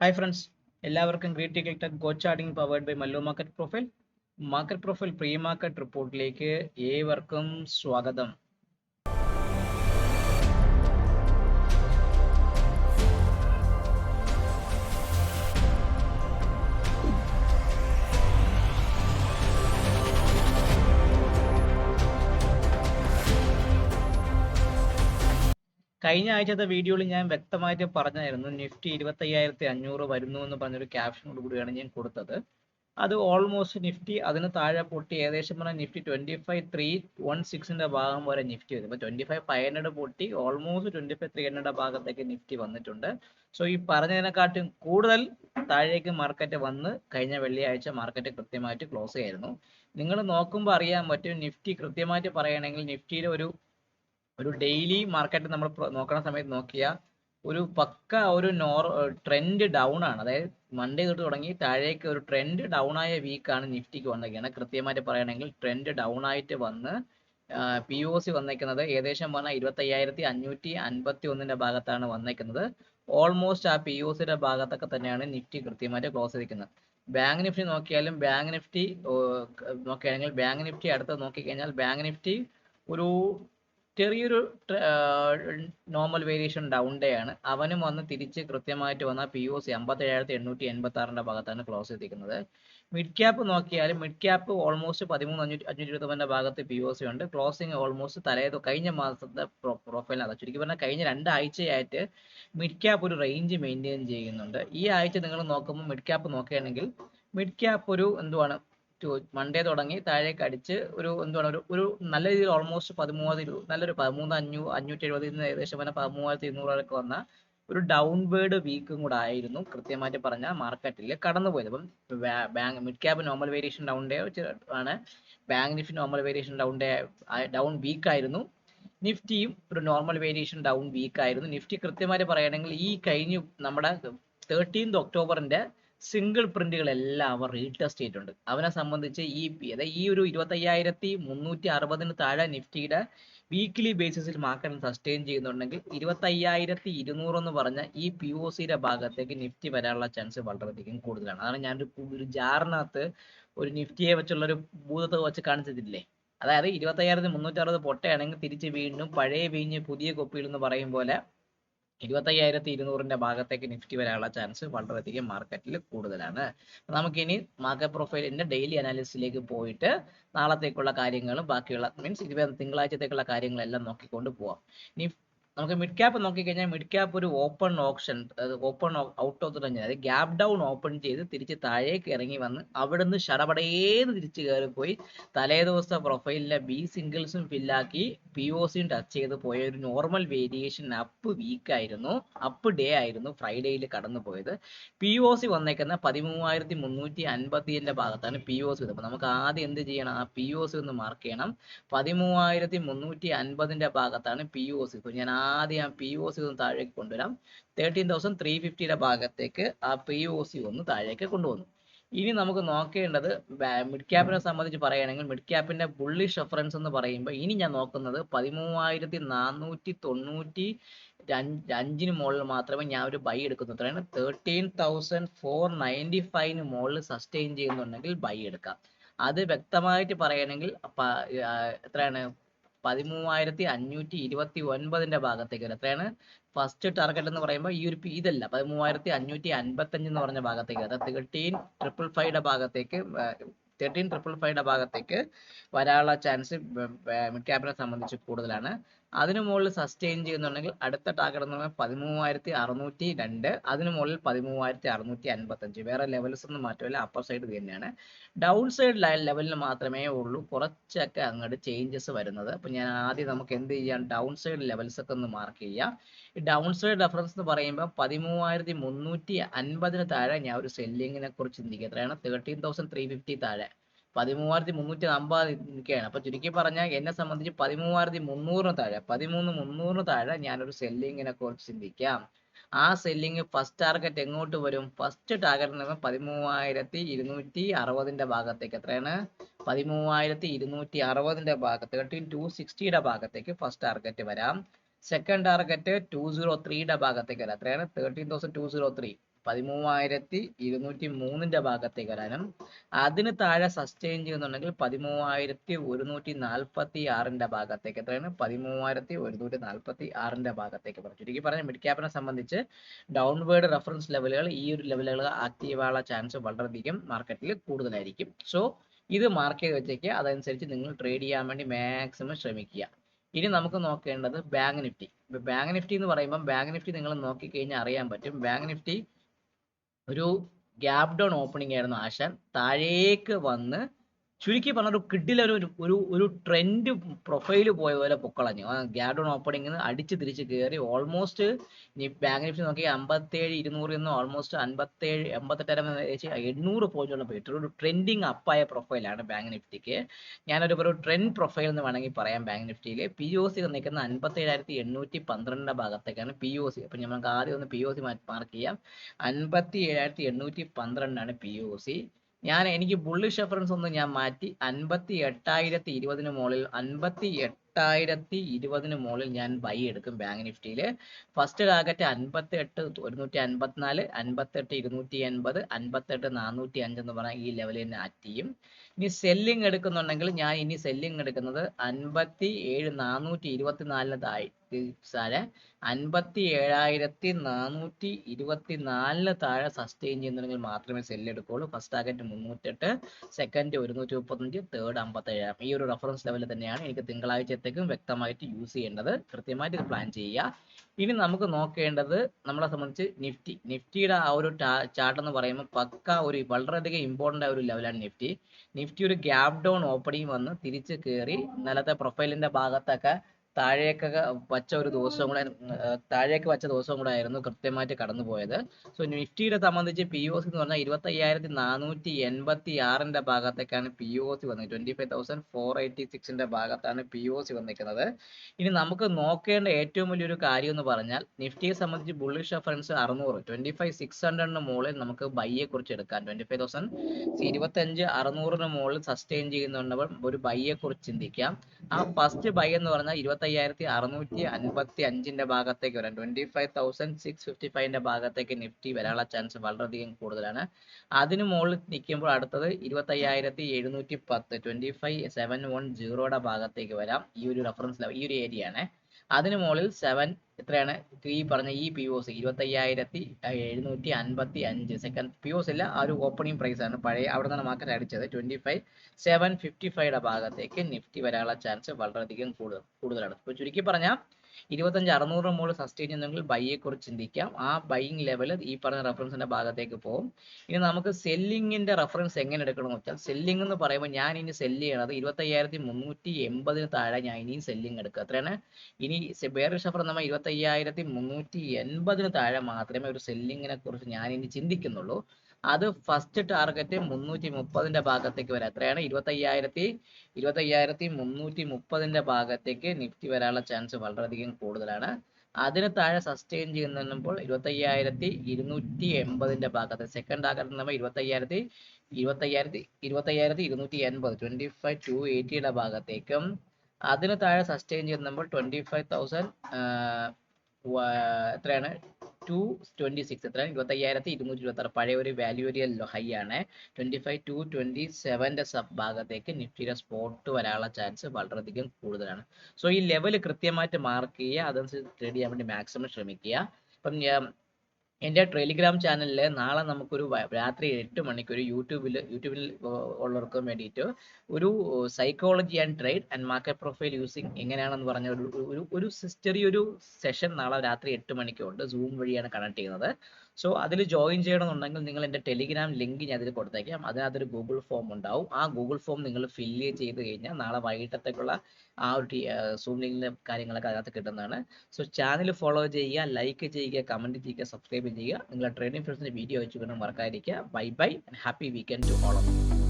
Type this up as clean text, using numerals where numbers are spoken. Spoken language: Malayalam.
ഹായ് ഫ്രണ്ട്സ്, എല്ലാവർക്കും critical tech go charting powered by Mallu market profile pre market റിപ്പോർട്ടിലേക്ക് ഏവർക്കും സ്വാഗതം. കഴിഞ്ഞ ആഴ്ചത്തെ വീഡിയോയിൽ ഞാൻ വ്യക്തമായിട്ട് പറഞ്ഞായിരുന്നു നിഫ്റ്റി 25,500 വരുന്നു എന്ന് പറഞ്ഞൊരു ക്യാപ്ഷനോട് കൂടിയാണ് ഞാൻ കൊടുത്തത്. അത് ഓൾമോസ്റ്റ് നിഫ്റ്റി അതിന് താഴെ പൊട്ടി ഏകദേശം പറഞ്ഞാൽ നിഫ്റ്റി 25,316 ഭാഗം വരെ നിഫ്റ്റി വരും. ഇപ്പോൾ 25,500 പൊട്ടി ഓൾമോസ്റ്റ് 25,300 ഭാഗത്തേക്ക് നിഫ്റ്റി വന്നിട്ടുണ്ട്. സോ ഈ പറഞ്ഞതിനെക്കാട്ടും കൂടുതൽ താഴേക്ക് മാർക്കറ്റ് വന്ന് കഴിഞ്ഞ വെള്ളിയാഴ്ച മാർക്കറ്റ് കൃത്യമായിട്ട് ക്ലോസ് ചെയ്യായിരുന്നു. നിങ്ങൾ നോക്കുമ്പോൾ അറിയാൻ പറ്റും, നിഫ്റ്റി കൃത്യമായിട്ട് പറയുകയാണെങ്കിൽ നിഫ്റ്റിയുടെ ഒരു ഡെയിലി മാർക്കറ്റ് നമ്മൾ നോക്കുന്ന സമയത്ത് നോക്കിയാൽ ഒരു പക്ക ഒരു ട്രെൻഡ് ഡൗൺ ആണ്. അതായത് മൺഡേ തൊട്ട് തുടങ്ങി താഴേക്ക് ഒരു ട്രെൻഡ് ഡൗൺ ആയ വീക്കാണ് നിഫ്റ്റിക്ക് വന്നിരിക്കുന്നത്. കൃത്യമായിട്ട് പറയുകയാണെങ്കിൽ ട്രെൻഡ് ഡൗൺ ആയിട്ട് വന്ന് പി ഒ സി വന്നേക്കുന്നത് ഏകദേശം പറഞ്ഞാൽ 25,551 ഭാഗത്താണ് വന്നേക്കുന്നത്. ഓൾമോസ്റ്റ് ആ പി ഒ സിയുടെ ഭാഗത്തൊക്കെ തന്നെയാണ് നിഫ്റ്റി കൃത്യമായിട്ട് ക്ലോസ് ചെയ്തിരിക്കുന്നത്. ബാങ്ക് നിഫ്റ്റി നോക്കിയാലും ബാങ്ക് നിഫ്റ്റി അടുത്ത് നോക്കിക്കഴിഞ്ഞാൽ ബാങ്ക് നിഫ്റ്റി ഒരു ചെറിയൊരു നോർമൽ വേരിയേഷൻ ഡൗൺ ഡേ ആണ്. അവനും വന്ന് തിരിച്ച് കൃത്യമായിട്ട് വന്ന പി ഒ സി 57,886 ഭാഗത്താണ് ക്ലോസ് ചെയ്തിരിക്കുന്നത്. മിഡ് ക്യാപ്പ് നോക്കിയാലും മിഡ് ക്യാപ്പ് ഓൾമോസ്റ്റ് 13,529 ഭാഗത്ത് പി ഒ സി ഉണ്ട്. ക്ലോസിങ് ഓൾമോസ്റ്റ് കഴിഞ്ഞ മാസത്തെ പ്രൊഫൈലിനകത്ത് ചുരുക്കി പറഞ്ഞാൽ കഴിഞ്ഞ 2 ആഴ്ചയായിട്ട് മിഡ് ക്യാപ്പ് ഒരു റേഞ്ച് മെയിൻറ്റെയിൻ ചെയ്യുന്നുണ്ട്. ഈ ആഴ്ച നിങ്ങൾ നോക്കുമ്പോൾ മിഡ് ക്യാപ്പ് നോക്കുകയാണെങ്കിൽ മിഡ് ക്യാപ്പ് ഒരു മൺഡേ തുടങ്ങി താഴേക്ക് അടിച്ച് ഒരു നല്ല രീതിയിൽ ഓൾമോസ്റ്റ് 13,000 നല്ലൊരു 13,570 ഏകദേശം 13,200 വന്ന ഒരു ഡൗൺ വേർഡ് വീക്കും കൂടെ ആയിരുന്നു കൃത്യമായിട്ട് പറഞ്ഞാൽ മാർക്കറ്റിൽ കടന്നുപോയത്. അപ്പം bank mid cap normal variation down day ആണ്. Bank Nifty normal variation down week ആയിരുന്നു. നിഫ്റ്റിയും ഒരു നോർമൽ വേരിയേഷൻ ഡൗൺ വീക്ക് ആയിരുന്നു. നിഫ്റ്റി കൃത്യമായിട്ട് പറയുകയാണെങ്കിൽ ഈ കഴിഞ്ഞ നമ്മുടെ 13 ഒക്ടോബറിന്റെ സിംഗിൾ പ്രിന്റുകളെല്ലാം അവർ റീടെസ്റ്റ് ചെയ്തിട്ടുണ്ട്. അവനെ സംബന്ധിച്ച് ഈ ഒരു 25,360 താഴെ നിഫ്റ്റിയുടെ വീക്ക്ലി ബേസിസിൽ മാർക്കറ്റ് സസ്റ്റെയിൻ ചെയ്യുന്നുണ്ടെങ്കിൽ 25,200 എന്ന് പറഞ്ഞ ഈ പി ഒ സിയുടെ ഭാഗത്തേക്ക് നിഫ്റ്റി വരാനുള്ള ചാൻസ് വളരെയധികം കൂടുതലാണ്. അതാണ് ഞാനൊരു ജാറിനകത്ത് ഒരു നിഫ്റ്റിയെ വെച്ചുള്ള ഒരു ഭൂതത്തെ വെച്ച് കാണിച്ചിട്ടില്ലേ. അതായത് 25,360 പൊട്ടയാണെങ്കിൽ തിരിച്ച് വീണ്ടും പഴയ വീഞ്ഞ് പുതിയ കൊപ്പിയിൽ എന്ന് പറയും പോലെ 25,200 ഭാഗത്തേക്ക് നിഫ്റ്റി വരാനുള്ള ചാൻസ് വളരെയധികം മാർക്കറ്റിൽ കൂടുതലാണ്. നമുക്കിനി മാർക്കറ്റ് പ്രൊഫൈലിന്റെ ഡെയിലി അനാലിസിസിലേക്ക് പോയിട്ട് നാളത്തേക്കുള്ള കാര്യങ്ങളും ബാക്കിയുള്ള തിങ്കളാഴ്ചത്തേക്കുള്ള കാര്യങ്ങളെല്ലാം നോക്കിക്കൊണ്ട് പോവാം. നമുക്ക് മിഡ് ക്യാപ്പ് നോക്കിക്കഴിഞ്ഞാൽ മിഡ് ക്യാപ്പ് ഒരു open out of the range, അതായത് ഗ്യാപ് ഡൗൺ ഓപ്പൺ ചെയ്ത് തിരിച്ച് താഴേക്ക് ഇറങ്ങി വന്ന് അവിടുന്ന് ഷടപടേന്ന് തിരിച്ച് കയറിപ്പോയി തലേ ദിവസത്തെ പ്രൊഫൈലിലെ ബി സിംഗിൾസും ഫില്ലാക്കി പി ഒ സിയും ടച്ച് ചെയ്ത് പോയ ഒരു നോർമൽ വേരിയേഷൻ അപ്പ് ഡേ ആയിരുന്നു ഫ്രൈഡേയിൽ കടന്നു പോയത്. പി ഒ സി വന്നേക്കുന്ന 13,350 ഭാഗത്താണ് പി ഒ സി. അപ്പൊ നമുക്ക് ആദ്യം എന്ത് ചെയ്യണം, ആ പി ഒ സി ഒന്ന് മാർക്ക് ചെയ്യണം. 13,350 ഭാഗത്താണ് പി ഒ സി. ഞാൻ ആദ്യം ആ പി ഒ സി ഒന്ന് താഴേക്ക് കൊണ്ടുവരാം. 13,350 ഭാഗത്തേക്ക് ആ പി ഒ സി ഒന്ന് താഴേക്ക് കൊണ്ടുവന്നു. ഇനി നമുക്ക് നോക്കേണ്ടത് മിഡ് ക്യാപ്പിനെ സംബന്ധിച്ച് പറയുകയാണെങ്കിൽ മിഡ് ക്യാപ്പിന്റെ ബുള്ളിഷ് റെഫറൻസ് എന്ന് പറയുമ്പോൾ ഇനി ഞാൻ നോക്കുന്നത് 13,495 മുകളിൽ മാത്രമേ ഞാൻ ഒരു ബൈ എടുക്കുന്നു. എത്രയാണ്? 13,495 മുകളിൽ സസ്റ്റെയിൻ ചെയ്യുന്നുണ്ടെങ്കിൽ ബൈ എടുക്കാം. അത് വ്യക്തമായിട്ട് പറയുകയാണെങ്കിൽ എത്രയാണ്? 13,529 ഭാഗത്തേക്ക് വരും. എത്രയാണ് ഫസ്റ്റ് ടാർഗറ്റ് എന്ന് പറയുമ്പോൾ ഈ ഒരു ഇതല്ല, 13,555 എന്ന് പറഞ്ഞ ഭാഗത്തേക്ക്, അതായത് 13,555 ഭാഗത്തേക്ക് വരാനുള്ള ചാൻസ് മിഡ് ക്യാപ്പിനെ സംബന്ധിച്ച് കൂടുതലാണ്. അതിനു മുകളിൽ സസ്റ്റെയിൻ ചെയ്യുന്നുണ്ടെങ്കിൽ അടുത്ത ടാർഗറ്റ് എന്ന് പറയുമ്പോൾ 13,602, അതിനു മുകളിൽ 13,655. വേറെ ലെവൽസ് ഒന്നും മാറ്റമില്ല, അപ്പർ സൈഡ് തന്നെയാണ്. ഡൗൺ സൈഡ് ലെവലിൽ മാത്രമേ ഉള്ളൂ കുറച്ചൊക്കെ അങ്ങോട്ട് ചേഞ്ചസ് വരുന്നത്. അപ്പൊ ഞാൻ ആദ്യം നമുക്ക് എന്ത് ചെയ്യാം, ഡൗൺ സൈഡ് ലെവൽസ് ഒക്കെ ഒന്ന് മാർക്ക് ചെയ്യാം. ഈ ഡൗൺ സൈഡ് റെഫറൻസ് എന്ന് പറയുമ്പോൾ 13,350 താഴെ ഞാൻ ഒരു സെല്ലിങ്ങിനെ കുറിച്ച് ചിന്തിക്കുക. എത്രയാണ്? 13,350 താഴെ 13,350 നിൽക്കുകയാണ്. അപ്പൊ ചുരുക്കി പറഞ്ഞാൽ എന്നെ സംബന്ധിച്ച് 13,300 താഴെ ഞാനൊരു സെല്ലിങ്ങിനെ കുറിച്ച് ചിന്തിക്കാം. ആ സെല്ലിങ് ഫസ്റ്റ് ടാർഗറ്റ് എങ്ങോട്ട് വരും? ഫസ്റ്റ് ടാർഗറ്റ് എന്ന് പറയുമ്പോൾ 13,260 ഭാഗത്തേക്ക്. എത്രയാണ്? 13,260 ഭാഗത്ത് 13,260 ഭാഗത്തേക്ക് ഫസ്റ്റ് ടാർഗറ്റ് വരാം. സെക്കൻഡ് ടാർഗറ്റ് 203 ഭാഗത്തേക്ക് വരാം. എത്രയാണ്? 13,203. 13,203 ഭാഗത്തേക്ക് വരാനും അതിന് താഴെ സസ്റ്റെയിൻ ചെയ്യുന്നുണ്ടെങ്കിൽ 13,146 ഭാഗത്തേക്ക്, എത്രയാണ് 13,146 ഭാഗത്തേക്ക് പറഞ്ഞു. ചുരുക്കി പറഞ്ഞ മിഡ് ക്യാപ്പിനെ സംബന്ധിച്ച് ഡൗൺവേർഡ് റെഫറൻസ് ലെവലുകൾ ഈ ഒരു ലെവലുകൾ ആക്റ്റീവ് ആവാനുള്ള ചാൻസ് വളരെയധികം മാർക്കറ്റിൽ കൂടുതലായിരിക്കും. സോ ഇത് മാർക്ക് ചെയ്ത് വെച്ചേക്കുക, അതനുസരിച്ച് നിങ്ങൾ ട്രേഡ് ചെയ്യാൻ വേണ്ടി മാക്സിമം ശ്രമിക്കുക. ഇനി നമുക്ക് നോക്കേണ്ടത് ബാങ്ക് നിഫ്റ്റി. ബാങ്ക് നിഫ്റ്റി എന്ന് പറയുമ്പോൾ ബാങ്ക് നിഫ്റ്റി നിങ്ങൾ നോക്കിക്കഴിഞ്ഞാൽ അറിയാൻ പറ്റും. ബാങ്ക് നിഫ്റ്റി ഒരു ഗ്യാപ് ഡൗൺ ഓപ്പണിംഗ് ആയിരുന്നു ആശാൻ, താഴേക്ക് വന്ന് ചുരുക്കി പറഞ്ഞ ഒരു കിഡിൽ ഒരു ട്രെൻഡ് പ്രൊഫൈല് പോയ പോലെ പൊക്കളഞ്ഞു. ആ ഗ്യാപ് ഡൗൺ ഓപ്പണിംഗ് അടിച്ച് തിരിച്ച് കയറി ഓൾമോസ്റ്റ് ബാങ്ക് നിഫ്റ്റി നോക്കി 57,200 നിന്ന് ഓൾമോസ്റ്റ് 800 പോയിന്റോളം പോയിട്ട് ഒരു ട്രെൻഡിങ് അപ്പായ പ്രൊഫൈലാണ് ബാങ്ക് നിഫ്റ്റിക്ക്. ഞാനൊരു ട്രെൻഡ് പ്രൊഫൈൽ എന്ന് വേണമെങ്കിൽ പറയാം. ബാങ്ക് നിഫ്റ്റിയിൽ POC നിൽക്കുന്ന 57,812 ഭാഗത്തേക്കാണ് POC. അപ്പം നമുക്ക് ആദ്യം ഒന്ന് POC മാർക്ക് ചെയ്യാം. 57,812 POC. എനിക്ക് ബുള്ളിഷ് റെഫറൻസ് ഒന്ന് ഞാൻ മാറ്റി 58,020 മുകളിൽ 58,020 മുകളിൽ ഞാൻ ബൈ എടുക്കും ബാങ്ക് നിഫ്റ്റിയിൽ. ഫസ്റ്റ് ടാർഗറ്റ് 58,154, 58,280, 58,405 എന്ന് പറഞ്ഞാൽ ഈ ലെവലിൽ തന്നെ ആക്ട് ചെയ്യും. ഇനി സെല്ലിംഗ് എടുക്കുന്നുണ്ടെങ്കിൽ ഞാൻ ഇനി സെല്ലിംഗ് എടുക്കുന്നത് 57,424 താഴെ 57,424 താഴെ സസ്റ്റെയിൻ ചെയ്യുന്നുണ്ടെങ്കിൽ മാത്രമേ സെല്ല് എടുക്കുകയുള്ളൂ. First target 308, second 135, third 57. ഈ ഒരു റെഫറൻസ് ലെവലിൽ തന്നെയാണ് എനിക്ക് തിങ്കളാഴ്ചത്തേക്കും വ്യക്തമായിട്ട് യൂസ് ചെയ്യേണ്ടത്. കൃത്യമായിട്ട് ഇത് പ്ലാൻ ചെയ്യുക. ഇനി നമുക്ക് നോക്കേണ്ടത് നമ്മളെ സംബന്ധിച്ച് നിഫ്റ്റിയുടെ ആ ഒരു ചാർട്ട് എന്ന് പറയുമ്പോൾ പക്ക ഒരു വളരെയധികം ഇമ്പോർട്ടൻ്റ് ആയ ഒരു ലെവലാണ് നിഫ്റ്റി. നിഫ്റ്റി ഒരു ഗ്യാപ് ഡൗൺ ഓപ്പണിംഗ് വന്ന് തിരിച്ച് കയറി ഇന്നലത്തെ പ്രൊഫൈലിന്റെ ഭാഗത്തൊക്കെ താഴേക്ക് വച്ച ദിവസം കൂടെ ആയിരുന്നു കൃത്യമായിട്ട് കടന്നുപോയത്. സോ നിഫ്റ്റിയുടെ സംബന്ധിച്ച് POC എന്ന് പറഞ്ഞാൽ 25,486 ഭാഗത്തേക്കാണ് POC വന്നത്. 25,486 ഭാഗത്താണ് POC വന്നിരിക്കുന്നത്. ഇനി നമുക്ക് നോക്കേണ്ട ഏറ്റവും വലിയൊരു കാര്യം എന്ന് പറഞ്ഞാൽ നിഫ്റ്റിയെ സംബന്ധിച്ച് ബുള്ളിഷ് റെഫറൻസ് 600, 25,600 മുകളിൽ നമുക്ക് ബൈയെ കുറിച്ച് എടുക്കാം. 25,600 മുകളിൽ സസ്റ്റെയിൻ ചെയ്യുന്നുണ്ടപ്പോൾ ഒരു ബൈയെ കുറിച്ച് ചിന്തിക്കാം. ആ ഫസ്റ്റ് ബൈ എന്ന് പറഞ്ഞാൽ 25,655 ഭാഗത്തേക്ക് വരാം. 25,655 ഭാഗത്തേക്ക് നിഫ്റ്റി വരാനുള്ള ചാൻസ് വളരെയധികം കൂടുതലാണ്. അതിന് മുകളിൽ നിൽക്കുമ്പോൾ അടുത്തത് 25,710, 25,710 ഭാഗത്തേക്ക് വരാം. ഈ ഒരു റെഫറൻസ് ലെവൽ ഈ ഒരു ഏരിയ ആണ്. അതിന് മുകളിൽ എത്രയാണ് ഈ പറഞ്ഞ ഈ POC 25,755 സെക്കൻഡ് POC ഇല്ല, ആ ഒരു ഓപ്പണിംഗ് പ്രൈസ് ആണ് പഴയ അവിടെ നിന്നാണ് മാർക്കറ്റ് അടിച്ചത്. 25,755 ഭാഗത്തേക്ക് നിഫ്റ്റി വരാനുള്ള ചാൻസ് വളരെയധികം കൂടുതലാണ്. ഇപ്പോൾ ചുരുക്കി പറഞ്ഞാൽ 25,600 മുകളിൽ സസ്റ്റെയിൻ ചെയ്യുന്നെങ്കിൽ ബൈയെ കുറിച്ച് ചിന്തിക്കാം. ആ ബൈയിങ് ലെവൽ ഈ പറഞ്ഞ റെഫറൻസിന്റെ ഭാഗത്തേക്ക് പോകും. ഇനി നമുക്ക് സെല്ലിങ്ങിന്റെ റെഫറൻസ് എങ്ങനെ എടുക്കണമെന്ന് വെച്ചാൽ, സെല്ലിംഗ് എന്ന് പറയുമ്പോൾ ഞാൻ ഇനി സെല്ല് ചെയ്യണത് 25,380 താഴെ ഞാൻ ഇനിയും സെല്ലിംഗ് എടുക്കുക. എത്രയാണ് ഇനി ബെയറിഷ് റെഫറൻസ് നമ്മൾ 25,380 താഴെ മാത്രമേ ഒരു സെല്ലിങ്ങിനെ കുറിച്ച് ഞാൻ ഇനി ചിന്തിക്കുന്നുള്ളൂ. അത് ഫസ്റ്റ് ടാർഗറ്റ് 330 ഭാഗത്തേക്ക് വരാം. എത്രയാണ് 25,330 ഭാഗത്തേക്ക് നിഫ്റ്റി വരാനുള്ള ചാൻസ് വളരെയധികം കൂടുതലാണ്. അതിന് താഴെ സസ്റ്റെയിൻ ചെയ്യുമ്പോൾ 25,280 ഭാഗത്ത് സെക്കൻഡ് ടാർഗറ്റ് നമ്മൾ 25,280, 25,280 ഭാഗത്തേക്കും അതിന് താഴെ സസ്റ്റെയിൻ ചെയ്യുമ്പോൾ 25,000 എത്രയാണ് 226 എത്രയാണ് 25,226 പഴയ ഒരു വാല്യൂരിയൽ ഹൈ ആണ്. 25,227 സബ് ഭാഗത്തേക്ക് നിഫ്റ്റിയുടെ സ്പോട്ട് വരാനുള്ള ചാൻസ് വളരെയധികം കൂടുതലാണ്. സോ ഈ ലെവൽ കൃത്യമായിട്ട് മാർക്ക് ചെയ്യുക, അതനുസരിച്ച് ട്രേഡ് ചെയ്യാൻ വേണ്ടി മാക്സിമം ശ്രമിക്കുക. അപ്പം എൻ്റെ ടെലിഗ്രാം ചാനലിൽ നാളെ നമുക്കൊരു രാത്രി 8 മണിക്ക് ഒരു യൂട്യൂബിൽ ഉള്ളവർക്ക് വേണ്ടിയിട്ട് ഒരു psychology and trade and market profile using എങ്ങനെയാണെന്ന് പറഞ്ഞ ഒരു ചെറിയൊരു സെഷൻ നാളെ രാത്രി 8 മണിക്കുണ്ട്. സൂം വഴിയാണ് കണക്ട് ചെയ്യുന്നത്. സോ അതിൽ ജോയിൻ ചെയ്യണമെന്നുണ്ടെങ്കിൽ നിങ്ങൾ എൻ്റെ ടെലിഗ്രാം ലിങ്ക് ഞാൻ അതിൽ കൊടുത്തേക്കാം. അതിനകത്തൊരു ഗൂഗിൾ ഫോം ഉണ്ടാവും. ആ ഗൂഗിൾ ഫോം നിങ്ങൾ ഫില്ല് ചെയ്ത് കഴിഞ്ഞാൽ നാളെ വൈകിട്ടത്തേക്കുള്ള ആ ഒരു സൂം ലിങ്കിലെ കാര്യങ്ങളൊക്കെ അതിനകത്ത് കിട്ടുന്നതാണ്. സോ ചാനൽ ഫോളോ ചെയ്യുക, ലൈക്ക് ചെയ്യുക, കമൻറ്റ് ചെയ്യുക, സബ്സ്ക്രൈബ് ചെയ്യുക. നിങ്ങളുടെ ട്രേഡിംഗ് ഫ്രണ്ട്സിൻ്റെ വീഡിയോ അയച്ചു കിട്ടാൻ മറക്കാതിരിക്കുക. Bye bye and happy weekend to all of U.